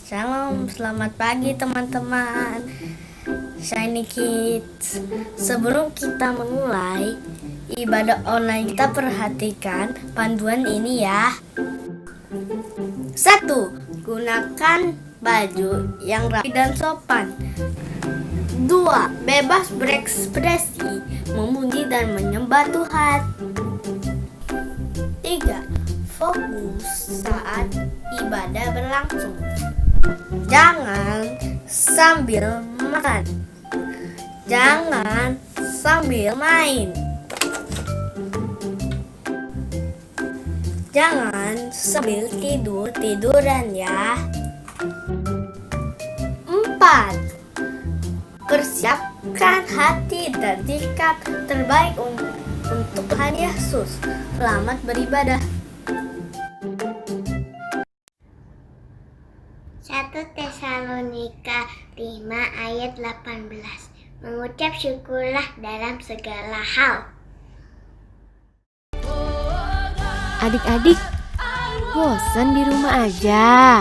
Shalom, selamat pagi teman-teman Shiny Kids. Sebelum kita memulai ibadah online, kita perhatikan panduan ini ya. 1. Gunakan baju yang rapi dan sopan. 2. Bebas berekspresi, memuji dan menyembah Tuhan. 3. Fokus saat ibadah berlangsung. Jangan sambil makan. Jangan sambil main. Jangan sambil tiduran ya. 4. Persiapkan hati dan sikap terbaik untuk Tuhan Yesus. Selamat beribadah. 1 Tesalonika 5 ayat 18. Mengucap syukurlah dalam segala hal. Adik-adik, bosan di rumah aja?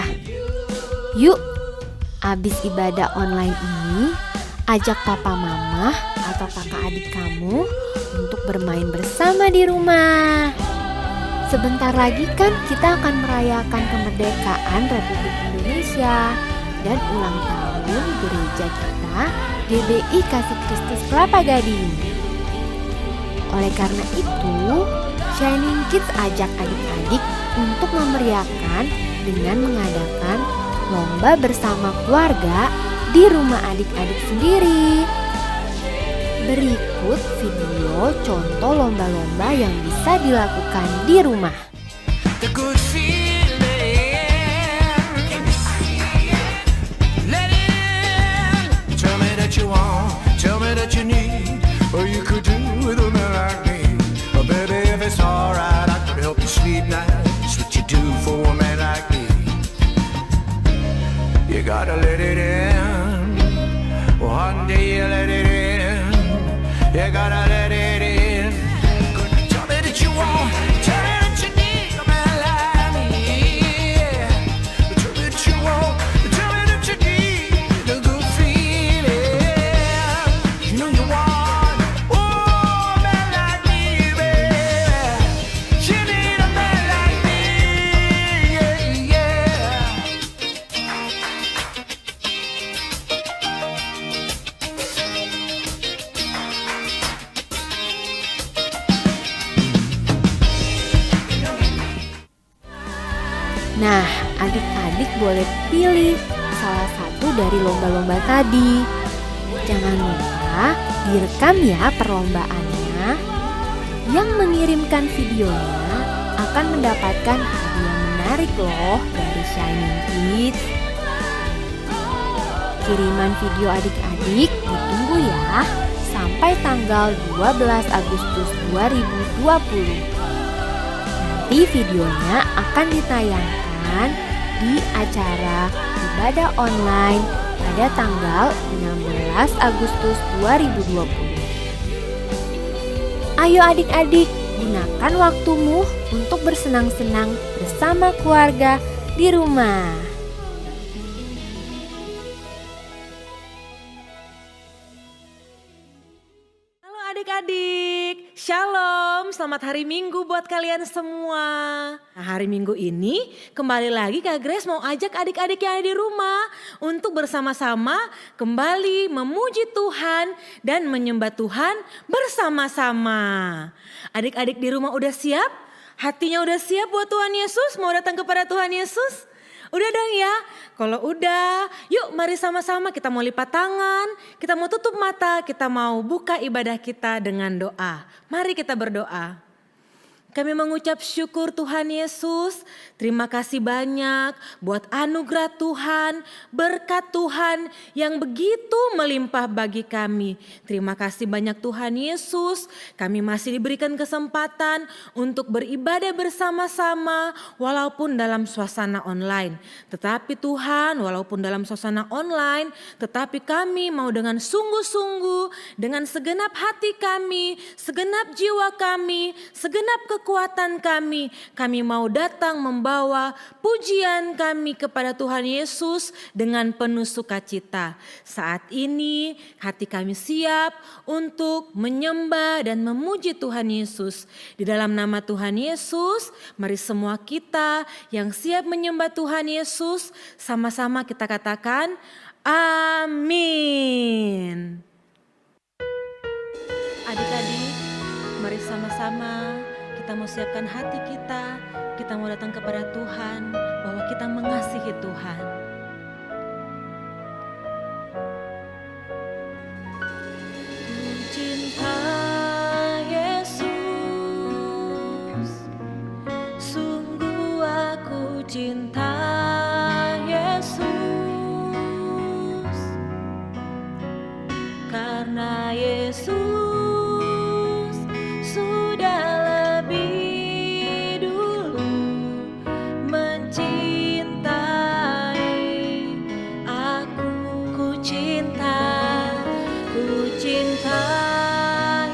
Yuk, abis ibadah online ini, ajak papa mama atau kakak adik kamu untuk bermain bersama di rumah. Sebentar lagi kan kita akan merayakan kemerdekaan Republik Indonesia dan ulang tahun gereja kita GBI Kasih Kristus Kelapa Gading. Oleh karena itu, Shining Kids ajak adik-adik untuk memeriahkan dengan mengadakan lomba bersama keluarga di rumah adik-adik sendiri. Berikut video contoh lomba-lomba yang bisa dilakukan di rumah. The good feeling, let it in. Tell me that you want, tell me that you need, or you could do with a man like me. Oh, baby, if it's alright, I could help you sleep nights. What you do for a man like me? You gotta let it in. One day you let it in. You gotta let it in. Tell me that you want, tell me that you need a man like me. Tell me that you want, tell me that you need a good feeling. You know you want, oh, a man like me, baby. You need a man like me, yeah, yeah. Nah, adik-adik boleh pilih salah satu dari lomba-lomba tadi. Jangan lupa direkam ya perlombaannya. Yang mengirimkan videonya akan mendapatkan hadiah menarik loh dari Shining Kids. Kiriman video adik-adik ditunggu ya sampai tanggal 12 Agustus 2020. Nanti videonya akan ditayangkan di acara ibadah online pada tanggal 16 Agustus 2020. Ayo adik-adik, gunakan waktumu untuk bersenang-senang bersama keluarga di rumah. Halo adik-adik, Shalom, selamat hari Minggu buat kalian semua. Nah, hari Minggu ini kembali lagi Kak Grace mau ajak adik-adik yang ada di rumah untuk bersama-sama kembali memuji Tuhan dan menyembah Tuhan bersama-sama. Adik-adik di rumah udah siap? Hatinya udah siap buat Tuhan Yesus? Mau datang kepada Tuhan Yesus? Udah dong ya, kalau udah yuk mari sama-sama kita mau lipat tangan, kita mau tutup mata, kita mau buka ibadah kita dengan doa. Mari kita berdoa. Kami mengucap syukur Tuhan Yesus, terima kasih banyak buat anugerah Tuhan, berkat Tuhan yang begitu melimpah bagi kami. Terima kasih banyak Tuhan Yesus, kami masih diberikan kesempatan untuk beribadah bersama-sama walaupun dalam suasana online. Tetapi Tuhan, walaupun dalam suasana online, tetapi kami mau dengan sungguh-sungguh, dengan segenap hati kami, segenap jiwa kami, segenap kekuatan kekuatan kami. Kami mau datang membawa pujian kami kepada Tuhan Yesus dengan penuh sukacita. Saat ini hati kami siap untuk menyembah dan memuji Tuhan Yesus. Di dalam nama Tuhan Yesus, mari semua kita yang siap menyembah Tuhan Yesus, sama-sama kita katakan, amin. Adik-adik, mari sama-sama kita mau siapkan hati kita. Kita mau datang kepada Tuhan bahwa kita mengasihi Tuhan. Ku cinta Yesus, sungguh aku cinta Yesus, karena Yesus sudah lebih dulu mencintai aku. Ku cinta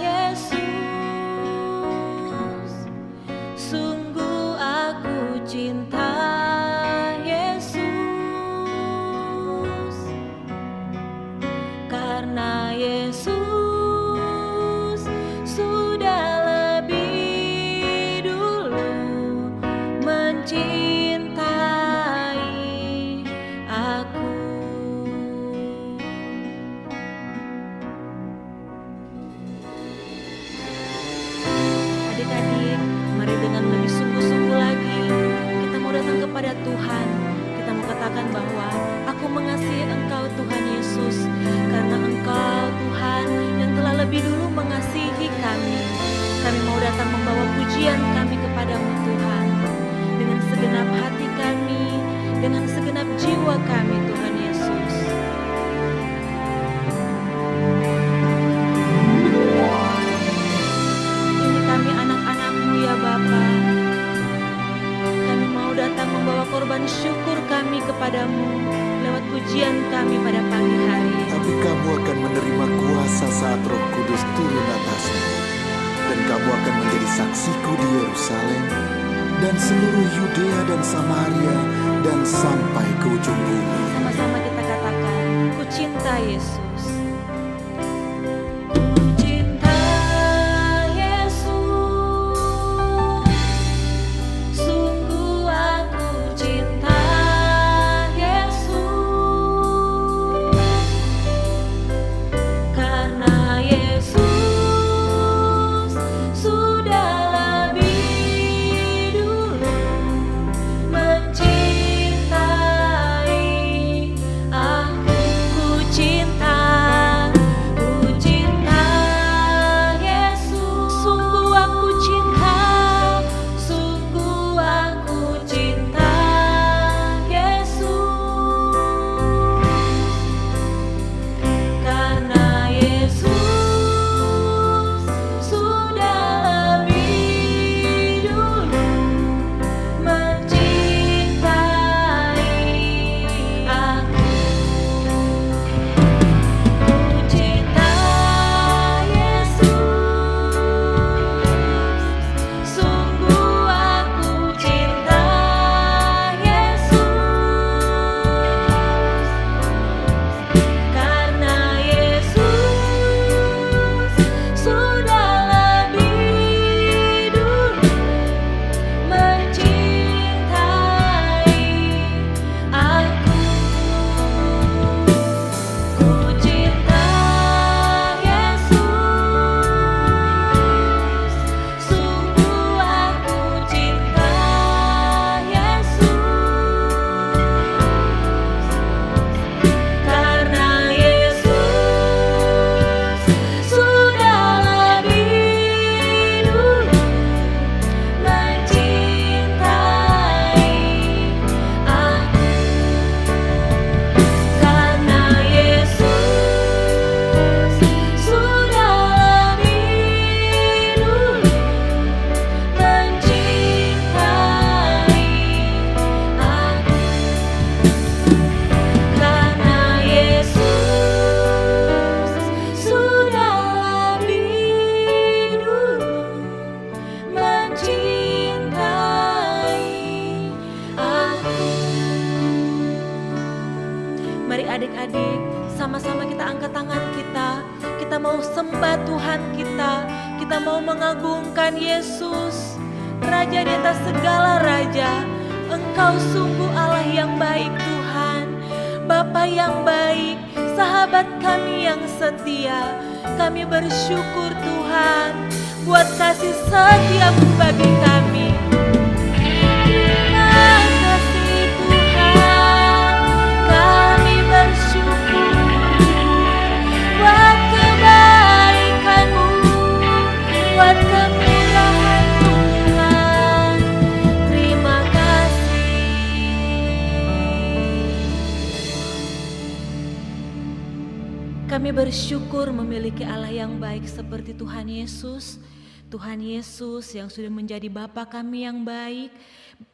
Yesus, sungguh aku cinta Yesus, karena Yesus sudah lebih dulu mencintai aku. Adik-adik, mari dengan lebih sungguh-sungguh lagi kita mau datang kepada Tuhan. Kita mau katakan bahwa aku mengasihi Engkau Tuhan Yesus, karena Engkau Tuhan yang telah lebih dulu mengasihi kami. Kami mau datang membawa pujian kami kepadamu Tuhan, dengan segenap hati kami, dengan segenap jiwa kami Tuhan Yesus. Ini kami anak-anak-Mu ya Bapa. Kami mau datang membawa korban syukur kami kepadamu lewat pujian kami pada pagi hari ini. Tapi kamu akan menerima kuasa saat Roh Kudus turun atasmu. Dan kamu akan menjadi saksiku di Yerusalem dan seluruh Yudea dan Samaria dan sampai ke ujung bumi. Sama-sama kita katakan, ku cinta Yesus. Cinta baik. Sama-sama kita angkat tangan kita. Kita mau sembah Tuhan kita. Kita mau mengagungkan Yesus, Raja di atas segala raja. Engkau sungguh Allah yang baik Tuhan, Bapa yang baik, sahabat kami yang setia. Kami bersyukur Tuhan buat kasih setiamu bagi kami. Terima kasih Tuhan, kami bersyukur buat kebaikan-Mu, buat kemurahan Tuhan. Terima kasih. Kami bersyukur memiliki Allah yang baik seperti Tuhan Yesus. Tuhan Yesus yang sudah menjadi Bapa kami yang baik,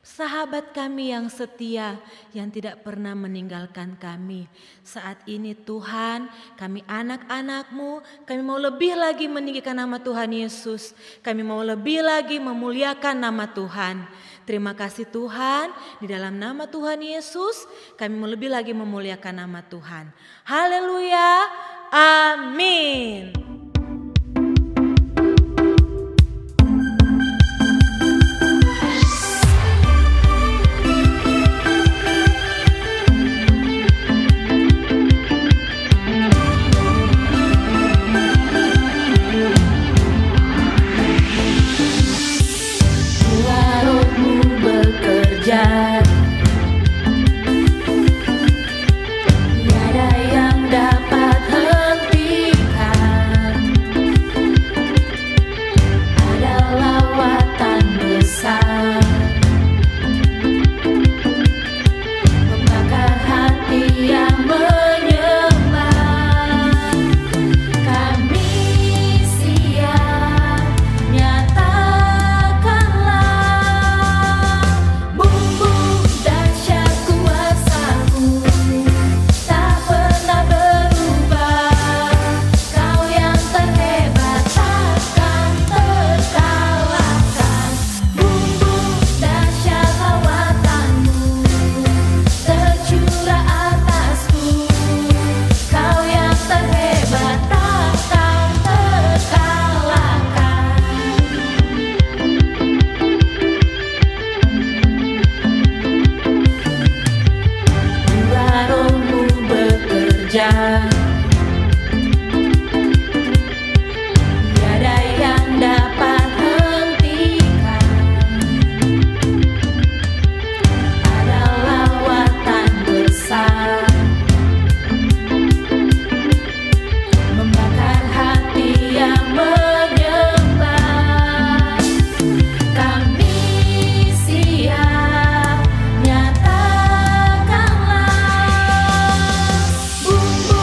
sahabat kami yang setia, yang tidak pernah meninggalkan kami. Saat ini Tuhan, kami anak-anak-Mu, kami mau lebih lagi meninggikan nama Tuhan Yesus. Kami mau lebih lagi memuliakan nama Tuhan. Terima kasih Tuhan, di dalam nama Tuhan Yesus, kami mau lebih lagi memuliakan nama Tuhan. Haleluya, amin. Tiada yang dapat hentikan, ada lawatan besar membakar hati yang menyembah. Kami siap, nyatakanlah bumbu dahsyat kuasa-Mu tak pernah berubah. Kau yang terhebat takkan terkalahkan. Bumbu dahsyat lawatan-Mu tercurah atasku. Kau yang terhebat takkan terkalahkan. Bila Roh-Mu bekerja, tiada yang dapat hentikan. Ada lawatan besar membakar hati yang menyembah. Kami siap, nyatakanlah bumbu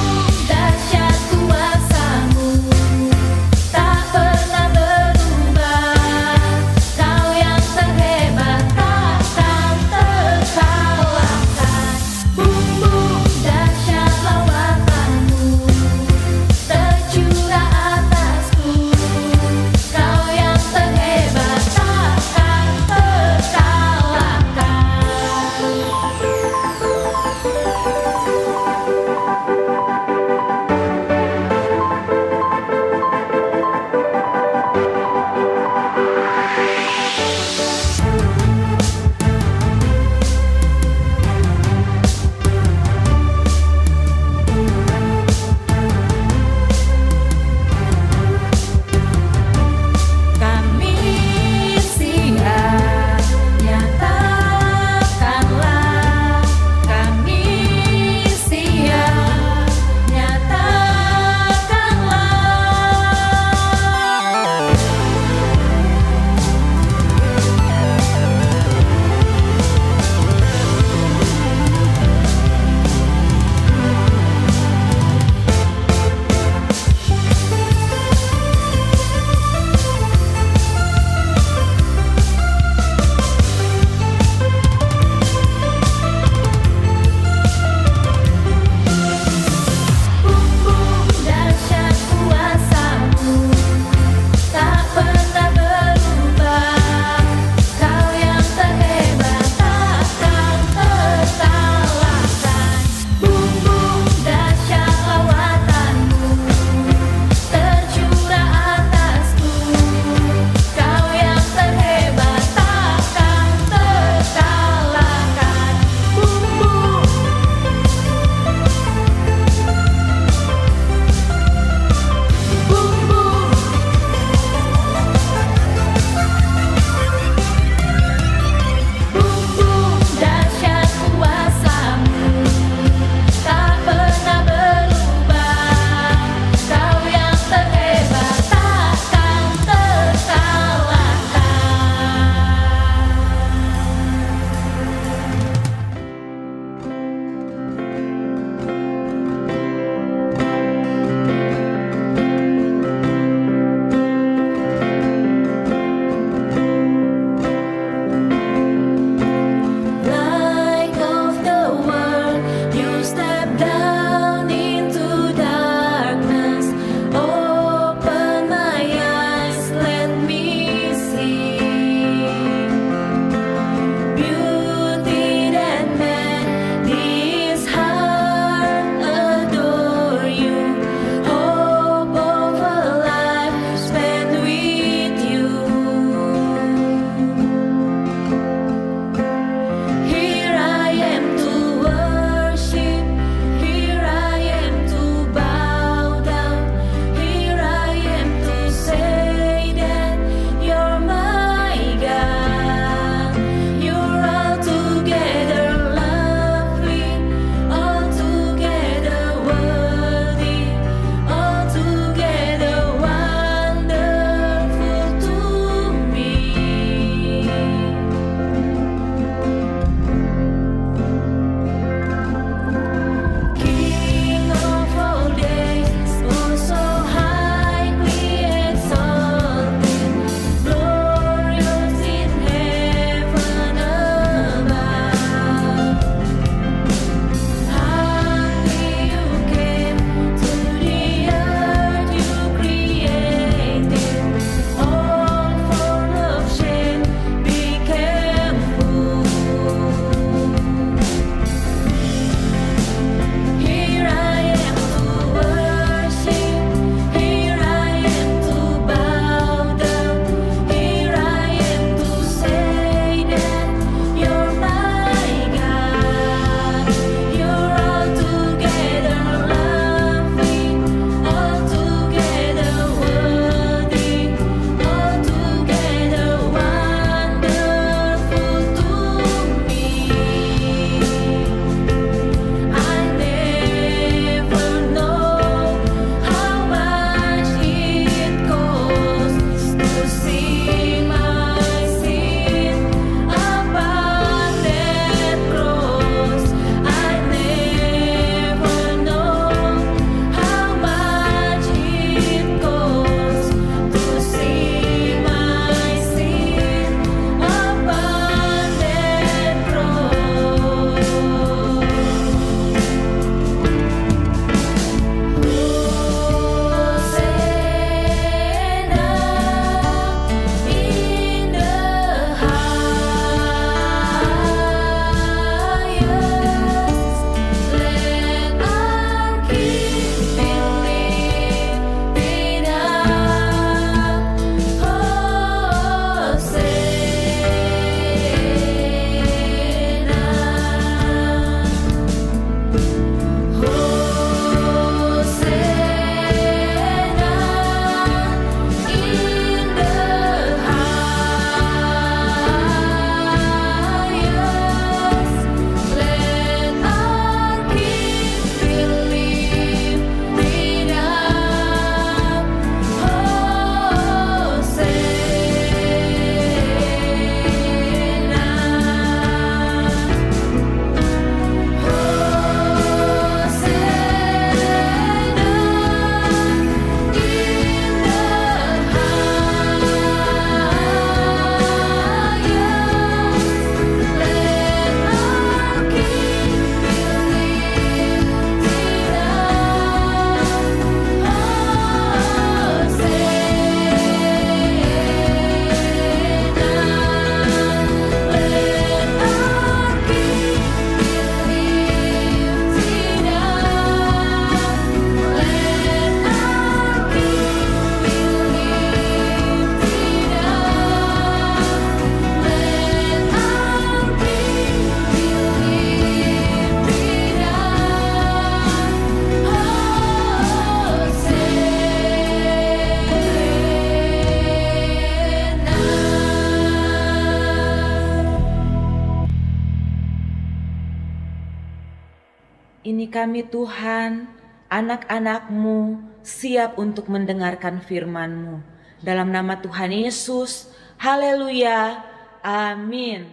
kami Tuhan, anak-anak-Mu siap untuk mendengarkan firman-Mu. Dalam nama Tuhan Yesus, haleluya, amin.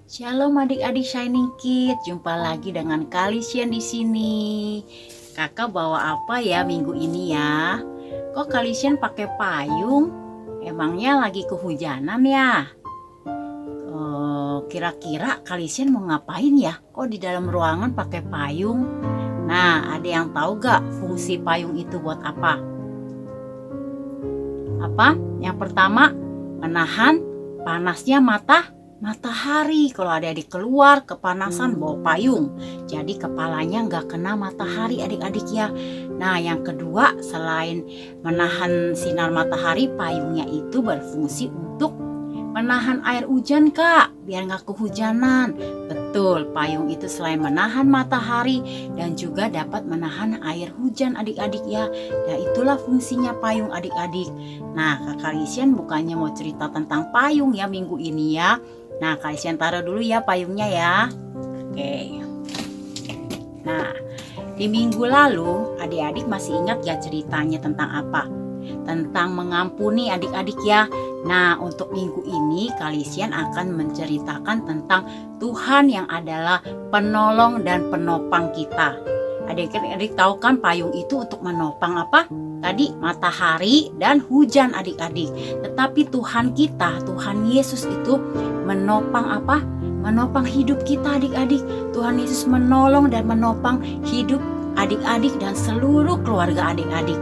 Shalom adik-adik Shining Kids, jumpa lagi dengan Kalisian di sini. Kakak bawa apa ya minggu ini ya? Kok Kalisian pakai payung? Emangnya lagi kehujanan ya? Kira-kira Kalisian mau ngapain ya? Kok di dalam ruangan pakai payung? Nah, ada yang tahu gak fungsi payung itu buat apa? Apa? Yang pertama, menahan panasnya matahari. Kalau adik-adik keluar kepanasan bawa payung, jadi kepalanya nggak kena matahari adik-adik ya. Nah yang kedua, selain menahan sinar matahari, payungnya itu berfungsi untuk menahan air hujan kak, biar nggak kehujanan. Betul, payung itu selain menahan matahari dan juga dapat menahan air hujan adik-adik ya. Nah itulah fungsinya payung adik-adik. Nah Kak Kalisian bukannya mau cerita tentang payung ya minggu ini ya. Nah Kalisian taruh dulu ya payungnya ya. Oke. Nah di minggu lalu adik-adik masih ingat gak ceritanya tentang apa? Tentang mengampuni adik-adik ya. Nah untuk minggu ini Kalisian akan menceritakan tentang Tuhan yang adalah penolong dan penopang kita. Adik-adik tahu kan payung itu untuk menopang apa? Tadi matahari dan hujan adik-adik. Tetapi Tuhan kita, Tuhan Yesus itu menopang apa? Menopang hidup kita adik-adik. Tuhan Yesus menolong dan menopang hidup adik-adik dan seluruh keluarga adik-adik.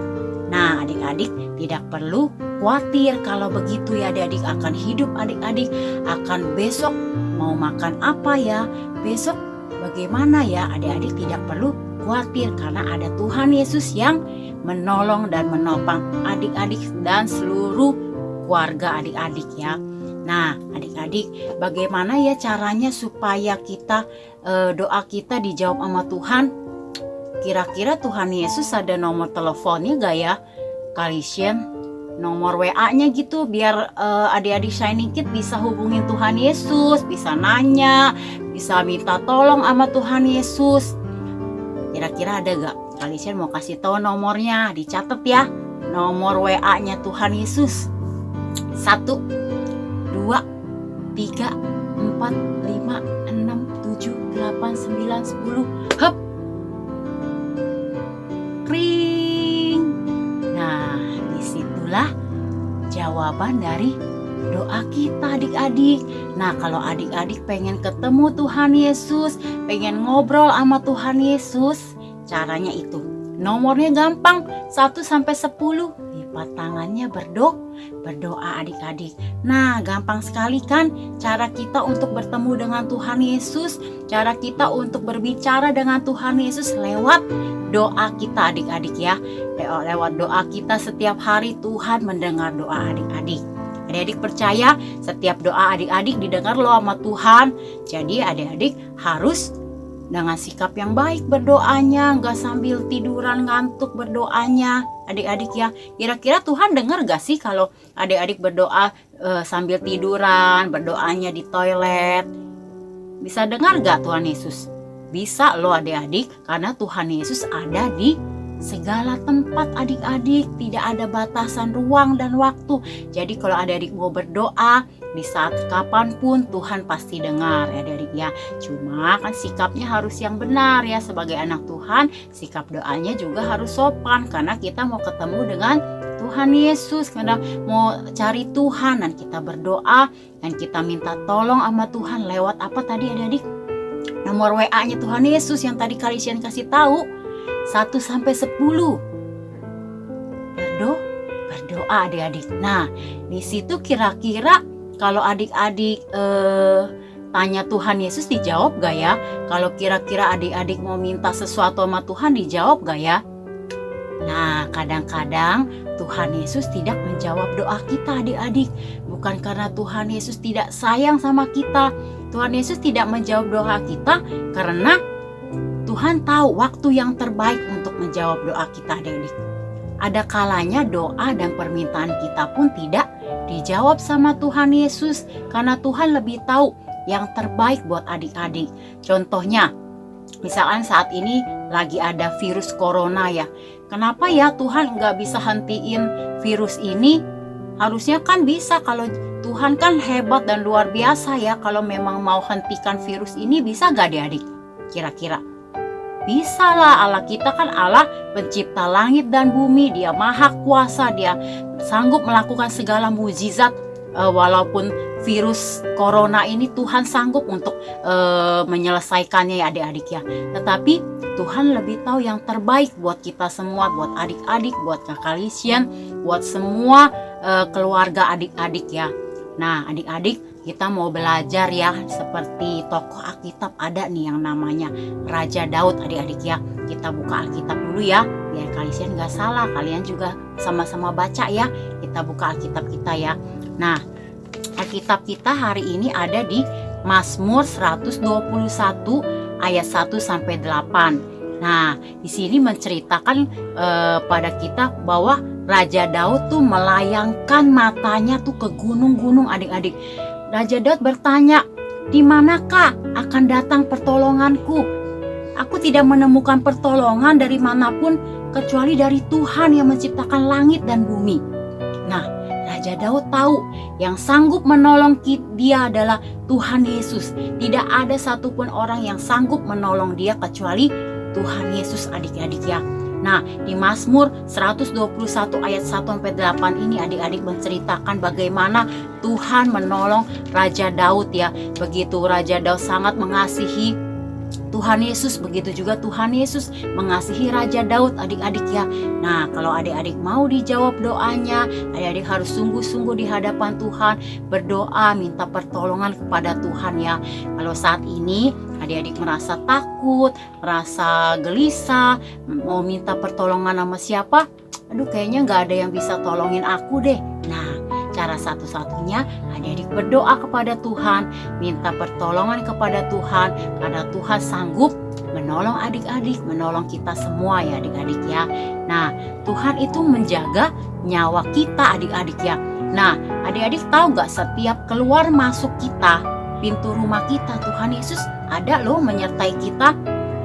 Nah adik-adik tidak perlu khawatir kalau begitu ya adik-adik akan hidup adik-adik, akan besok mau makan apa ya, besok bagaimana ya, adik-adik tidak perlu khawatir karena ada Tuhan Yesus yang menolong dan menopang adik-adik dan seluruh keluarga adik-adik ya. Nah adik-adik bagaimana ya caranya supaya kita doa kita dijawab sama Tuhan? Kira-kira Tuhan Yesus ada nomor teleponnya gak ya? Kalisian nomor WA-nya gitu biar adik-adik Shining Kids bisa hubungin Tuhan Yesus, bisa nanya, bisa minta tolong sama Tuhan Yesus. Kira-kira ada gak? Kalisian mau kasih tahu nomornya, dicatat ya. Nomor WA-nya Tuhan Yesus 1 2 3 4 5 6 7 8 9 10. Hup. Kring. Nah, disitulah jawaban dari doa kita adik-adik. Nah kalau adik-adik pengen ketemu Tuhan Yesus, pengen ngobrol sama Tuhan Yesus, caranya itu. Nomornya gampang, 1-10. Lipat tangannya berdoa adik-adik. Nah gampang sekali kan cara kita untuk bertemu dengan Tuhan Yesus. Cara kita untuk berbicara dengan Tuhan Yesus lewat doa kita adik-adik ya. Lewat doa kita setiap hari Tuhan mendengar doa adik-adik. Adik-adik percaya setiap doa adik-adik didengar loh sama Tuhan. Jadi adik-adik harus dengan sikap yang baik berdoanya, nggak sambil tiduran ngantuk berdoanya adik-adik ya. Kira-kira Tuhan dengar gak sih kalau adik-adik berdoa sambil tiduran, berdoanya di toilet? Bisa dengar gak Tuhan Yesus? Bisa loh adik-adik, karena Tuhan Yesus ada di segala tempat adik-adik, tidak ada batasan ruang dan waktu. Jadi kalau adik-adik mau berdoa di saat kapanpun Tuhan pasti dengar ya adik-adik ya. Cuma kan sikapnya harus yang benar ya, sebagai anak Tuhan sikap doanya juga harus sopan karena kita mau ketemu dengan Tuhan Yesus, karena mau cari Tuhan dan kita berdoa dan kita minta tolong sama Tuhan lewat apa tadi adik-adik? Nomor WA-nya Tuhan Yesus yang tadi Kalisian kasih tahu 1-10. Berdoa adik-adik. Nah, di situ kira-kira kalau adik-adik tanya Tuhan Yesus dijawab gak ya? Kalau kira-kira adik-adik mau minta sesuatu sama Tuhan dijawab gak ya? Nah, kadang-kadang Tuhan Yesus tidak menjawab doa kita adik-adik. Bukan karena Tuhan Yesus tidak sayang sama kita. Tuhan Yesus tidak menjawab doa kita karena Tuhan tahu waktu yang terbaik untuk menjawab doa kita adik-adik. Ada kalanya doa dan permintaan kita pun tidak dijawab sama Tuhan Yesus karena Tuhan lebih tahu yang terbaik buat adik-adik. Contohnya, Misalkan saat ini lagi ada virus corona ya. Kenapa ya Tuhan nggak bisa hentiin virus ini? Harusnya kan bisa, kalau Tuhan kan hebat dan luar biasa ya. Kalau memang mau hentikan virus ini, bisa gak adik-adik? Kira-kira bisa lah. Allah kita kan Allah pencipta langit dan bumi. Dia maha kuasa, dia sanggup melakukan segala mukjizat. Walaupun virus corona ini Tuhan sanggup untuk menyelesaikannya ya adik-adik ya. Tetapi Tuhan lebih tahu yang terbaik buat kita semua, buat adik-adik, buat kakak Lisian, buat semua keluarga adik-adik ya. Nah adik-adik, kita mau belajar ya, seperti tokoh Alkitab ada nih yang namanya Raja Daud adik-adik ya. Kita buka Alkitab dulu ya, biar kalian gak salah. Kalian juga sama-sama baca ya. Kita buka Alkitab kita ya. Nah Alkitab kita hari ini ada di Mazmur 121 ayat 1 sampai 8. Nah, di sini menceritakan pada kita bahwa Raja Daud tuh melayangkan matanya tuh ke gunung-gunung adik-adik. Raja Daud bertanya, "Di manakah akan datang pertolonganku? Aku tidak menemukan pertolongan dari manapun kecuali dari Tuhan yang menciptakan langit dan bumi." Nah, Raja Daud tahu yang sanggup menolong dia adalah Tuhan Yesus. Tidak ada satupun orang yang sanggup menolong dia kecuali Tuhan Yesus adik-adik ya. Nah di Mazmur 121 ayat 1-8 ini adik-adik menceritakan bagaimana Tuhan menolong Raja Daud ya. Begitu Raja Daud sangat mengasihi Tuhan Yesus, begitu juga Tuhan Yesus mengasihi Raja Daud adik-adik ya. Nah kalau adik-adik mau dijawab doanya, adik-adik harus sungguh-sungguh di hadapan Tuhan, berdoa minta pertolongan kepada Tuhan ya. Kalau saat ini adik-adik merasa takut, merasa gelisah, mau minta pertolongan sama siapa? Aduh kayaknya gak ada yang bisa tolongin aku deh. Nah cara satu-satunya adik-adik berdoa kepada Tuhan, minta pertolongan kepada Tuhan, karena Tuhan sanggup menolong adik-adik, menolong kita semua ya adik-adik ya. Nah Tuhan itu menjaga nyawa kita adik-adik ya. Nah adik-adik tahu gak, setiap keluar masuk kita, pintu rumah kita, Tuhan Yesus ada loh menyertai kita.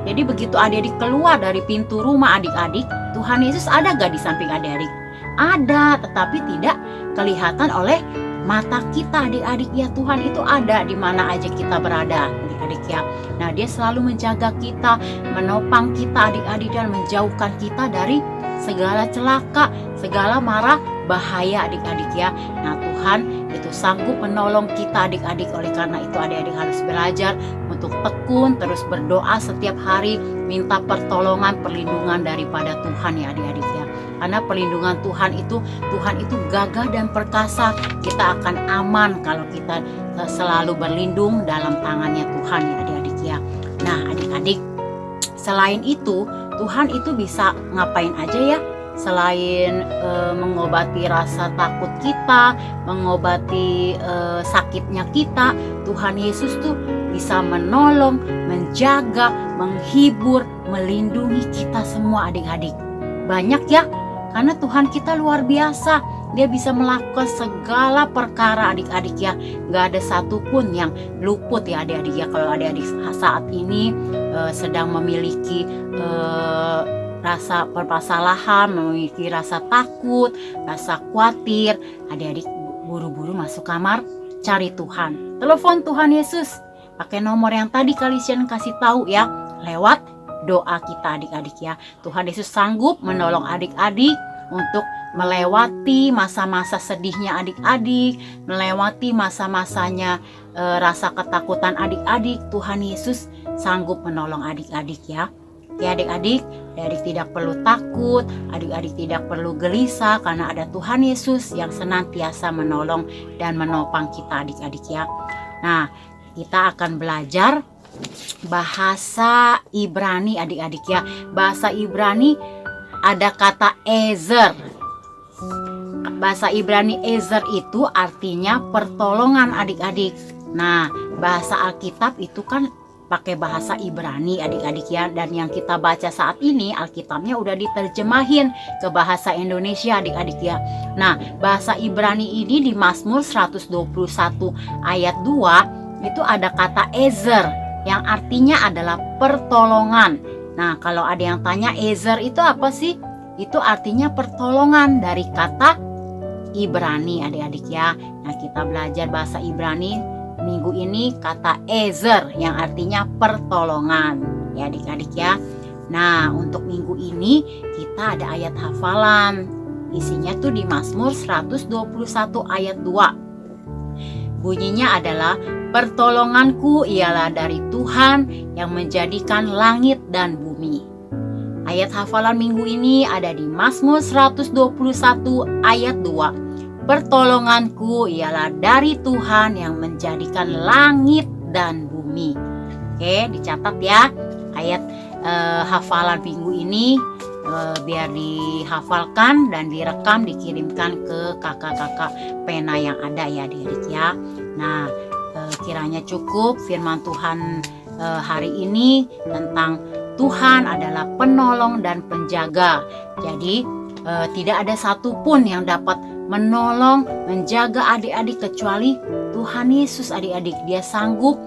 Jadi begitu adik-adik keluar dari pintu rumah adik-adik, Tuhan Yesus ada gak di samping adik-adik? Ada, tetapi tidak kelihatan oleh mata kita adik-adik ya. Tuhan itu ada di mana aja kita berada adik-adik ya. Nah dia selalu menjaga kita, menopang kita adik-adik, dan menjauhkan kita dari segala celaka, segala mara bahaya adik-adik ya. Nah Tuhan itu sanggup menolong kita adik-adik. Oleh karena itu adik-adik harus belajar untuk tekun, terus berdoa setiap hari, minta pertolongan, perlindungan daripada Tuhan ya adik-adik ya. Karena perlindungan Tuhan itu gagah dan perkasa. Kita akan aman kalau kita selalu berlindung dalam tangannya Tuhan ya adik-adik ya. Nah adik-adik, selain itu Tuhan itu bisa ngapain aja ya? Selain mengobati rasa takut kita, mengobati sakitnya kita, Tuhan Yesus tuh bisa menolong, menjaga, menghibur, melindungi kita semua adik-adik. Banyak ya, karena Tuhan kita luar biasa. Dia bisa melakukan segala perkara adik-adik ya. Gak ada satupun yang luput ya adik-adik ya. Kalau adik-adik saat ini sedang memiliki rasa permasalahan, memiliki rasa takut, rasa khawatir, adik-adik buru-buru masuk kamar, cari Tuhan, telepon Tuhan Yesus pakai nomor yang tadi kalian kasih tahu ya, lewat doa kita adik-adik ya. Tuhan Yesus sanggup menolong adik-adik untuk melewati masa-masa sedihnya adik-adik, melewati masa-masanya rasa ketakutan adik-adik. Tuhan Yesus sanggup menolong adik-adik ya. Ya adik-adik, adik tidak perlu takut, adik-adik tidak perlu gelisah, karena ada Tuhan Yesus yang senantiasa menolong dan menopang kita adik-adik ya. Nah, kita akan belajar bahasa Ibrani adik-adik ya. Bahasa Ibrani ada kata Ezer. Bahasa Ibrani Ezer itu artinya pertolongan adik-adik. Nah, bahasa Alkitab itu kan pakai bahasa Ibrani adik-adik ya. Dan yang kita baca saat ini Alkitabnya udah diterjemahin ke bahasa Indonesia adik-adik ya. Nah bahasa Ibrani ini di Mazmur 121 ayat 2 itu ada kata Ezer. yang artinya adalah pertolongan. Nah, kalau ada yang tanya Ezer itu apa sih? Itu artinya pertolongan dari kata Ibrani adik-adik ya. Nah, kita belajar bahasa Ibrani minggu ini kata Ezer yang artinya pertolongan ya adik-adik ya. Nah, untuk minggu ini kita ada ayat hafalan. Isinya tuh di Mazmur 121 ayat 2. Bunyinya adalah pertolonganku ialah dari Tuhan yang menjadikan langit dan bumi. Ayat hafalan minggu ini ada di Mazmur 121 ayat 2. Pertolonganku ialah dari Tuhan yang menjadikan langit dan bumi. Oke, dicatat ya ayat hafalan minggu ini biar dihafalkan dan direkam dikirimkan ke kakak-kakak pena yang ada ya adik-adik ya. Nah, kiranya cukup firman Tuhan hari ini tentang Tuhan adalah penolong dan penjaga. Jadi tidak ada satupun yang dapat menolong, menjaga adik-adik kecuali Tuhan Yesus adik-adik. Dia sanggup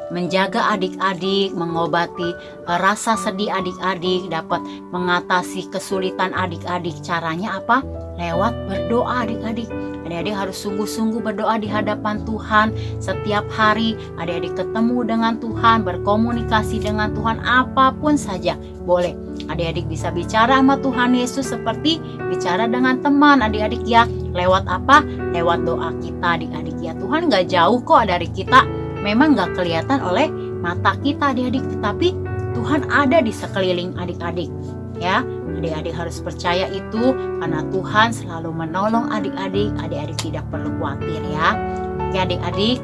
menjaga adik-adik, mengobati rasa sedih adik-adik, dapat mengatasi kesulitan adik-adik. Caranya apa? Lewat berdoa adik-adik. Adik-adik harus sungguh-sungguh berdoa di hadapan Tuhan setiap hari. Adik-adik ketemu dengan Tuhan, berkomunikasi dengan Tuhan, apapun saja boleh. Adik-adik bisa bicara sama Tuhan Yesus seperti bicara dengan teman adik-adik ya. Lewat apa? Lewat doa kita adik-adik ya. Tuhan gak jauh kok dari kita. Memang gak kelihatan oleh mata kita adik-adik, tetapi Tuhan ada di sekeliling adik-adik ya. Adik-adik harus percaya itu karena Tuhan selalu menolong adik-adik. Adik-adik tidak perlu khawatir ya. Oke adik-adik,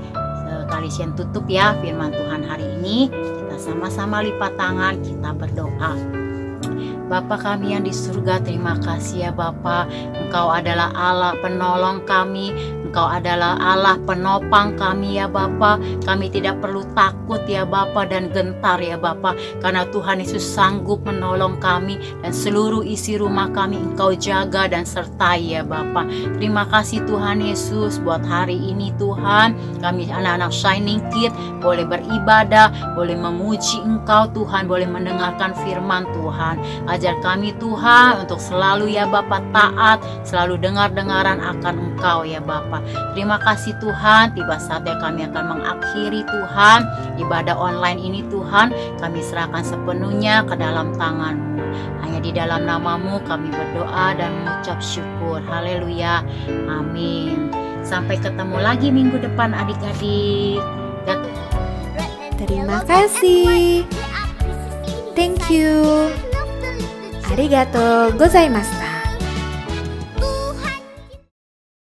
kalian tutup ya firman Tuhan hari ini. Kita sama-sama lipat tangan, kita berdoa. Bapa kami yang di surga, terima kasih ya Bapa. Engkau adalah Allah penolong kami. Engkau adalah Allah penopang kami ya Bapa. Kami tidak perlu takut ya Bapa dan gentar ya Bapa. Karena Tuhan Yesus sanggup menolong kami dan seluruh isi rumah kami Engkau jaga dan sertai ya Bapa. Terima kasih Tuhan Yesus buat hari ini Tuhan. Kami anak-anak Shining Kid boleh beribadah, boleh memuji Engkau Tuhan, boleh mendengarkan firman Tuhan. Ajar kami Tuhan untuk selalu ya Bapa taat, selalu dengar-dengaran akan Engkau ya Bapa. Terima kasih Tuhan, tiba saatnya kami akan mengakhiri Tuhan ibadah online ini Tuhan. Kami serahkan sepenuhnya ke dalam tangan-Mu. Hanya di dalam nama-Mu kami berdoa dan mengucap syukur. Haleluya, amin. Sampai ketemu lagi minggu depan adik-adik. Terima kasih. Thank you. Arigato gozaimashita.